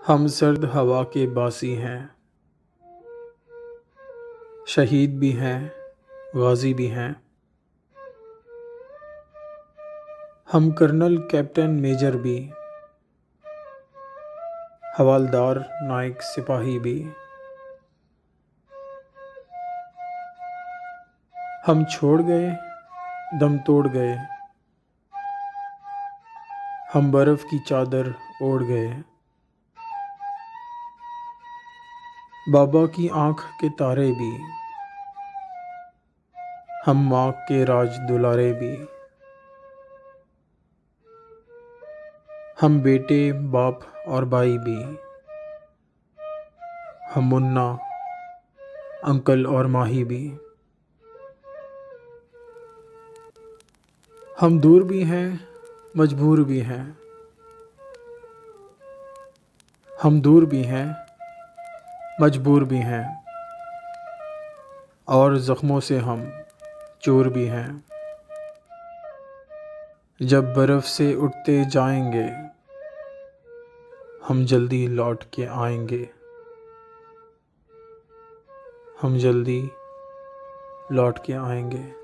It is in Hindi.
हम सर्द हवा के बासी हैं, शहीद भी हैं, गाजी भी हैं। हम कर्नल, कैप्टन, मेजर भी, हवालदार, नाइक, सिपाही भी। हम छोड़ गए, दम तोड़ गए, हम बर्फ की चादर ओढ़ गए। बाबा की आंख के तारे भी, हम माँ के राज दुलारे भी। हम बेटे, बाप और भाई भी, हम मुन्ना, अंकल और माही भी। हम दूर भी हैं, मजबूर भी हैं। हम दूर भी हैं, मजबूर भी हैं, और ज़ख्मों से हम चूर भी हैं। जब बर्फ़ से उठते जाएंगे, हम जल्दी लौट के आएंगे। हम जल्दी लौट के आएंगे।